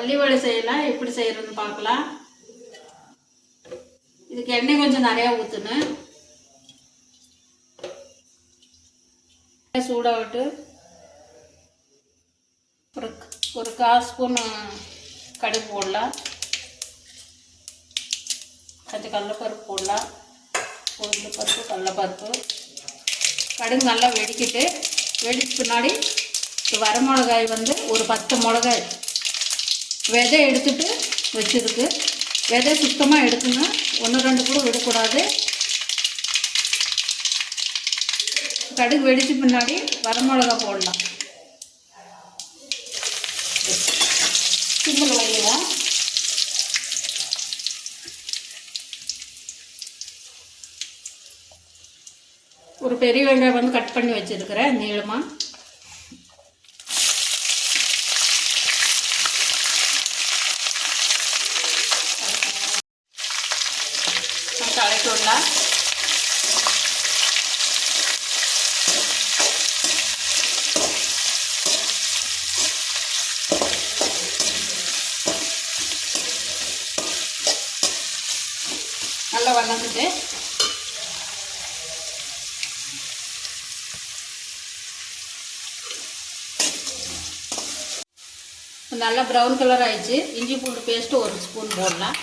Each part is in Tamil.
பள்ளி வடை செய்யலாம். எப்படி செய்கிறதுன்னு பார்க்கலாம். இதுக்கு எண்ணெய் கொஞ்சம் நிறையா ஊற்றணும். சூடாக விட்டு ஒரு 1/4 ஸ்பூன் கடுகு போடலாம். கொஞ்சம் கடலைப்பருப்பு போடலாம். உளுந்தம்பருப்பு, கடலைப்பருப்பு. கடுகு நல்லா வெடிக்கிட்டு பின்னாடி வரமிளகாய் ஒரு 10 மிளகாய் விதை எடுத்துட்டு வச்சுருக்கு. விதை சுத்தமாக எடுக்கணும். 1-2 கூட விடக்கூடாது. கடுகு வெடிச்சு பின்னாடி வரமிளகாய் போடலாம். சிம்மில் வைக்கலாம். ஒரு பெரிய வெங்காயம் கட் பண்ணி வச்சுருக்கிறேன் நீளமாக. கலக்கி விடலாம். நல்லா வதக்கிட்டு நல்லா ப்ரௌன் கலர் ஆயிடுச்சு. இஞ்சி பூண்டு பேஸ்ட்டு 1 ஸ்பூன் போடலாம்.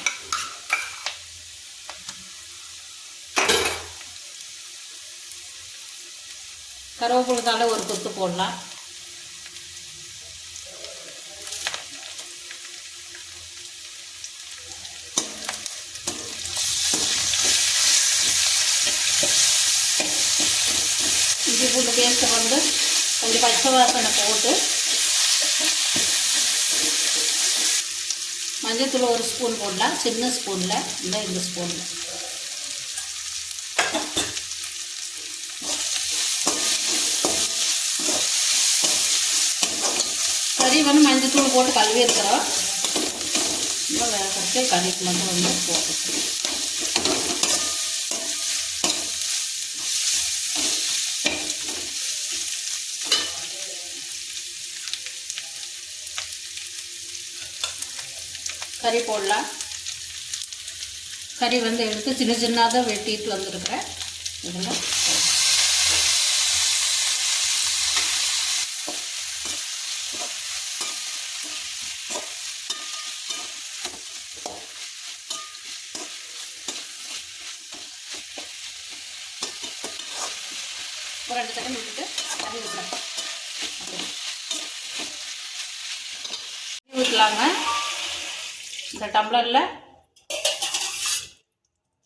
கருவேப்பிலை தழை 1 கொத்து போடலாம். இஞ்சி பூண்டு பேஸ்ட்டை கொஞ்சம் பச்சை வாசனை போட்டு மஞ்சத்தூள் 1 ஸ்பூன் போடலாம். சின்ன ஸ்பூனில் இந்த ஸ்பூனில். கறி மஞ்சத்தூள் போட்டு கழுவி இருக்கிறோம். வேக வச்சு கறிக்கு மட்டும் போட்டு கறி போடலாம். கறி எடுத்து சின்ன சின்னதாக வெட்டிட்டு வந்துருக்கிறேன். இதில் ஒரு 2 செகண்ட் விட்டுட்டு தண்ணி ஊற்றலாம். தண்ணி ஊற்றலாங்க. இந்த டம்ளரில்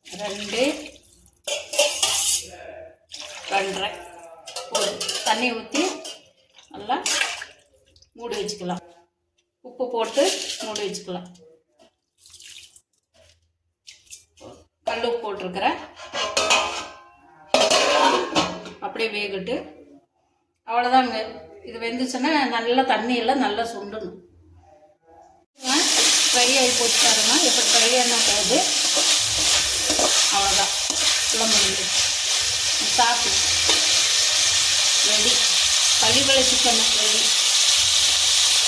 2 2.5 தண்ணி ஊற்றி நல்லா மூடி வச்சுக்கலாம். உப்பு போட்டு மூடி வச்சுக்கலாம். கல் உப்பு போட்டிருக்கிறேன். அப்படியே வேகட்டு. அவ்வளோதாங்க. இது வெந்துச்சுன்னா நல்லா தண்ணியெல்லாம் நல்லா சுண்டணும். ஃப்ரை ஆகி போட்டு பாருங்க. இப்போ ஃப்ரை ஆனால் போகுது. அவ்வளோதான். எல்லாம் முடிஞ்சு சாப்பிட்டு ரெடி. Pallipalayam chicken ready.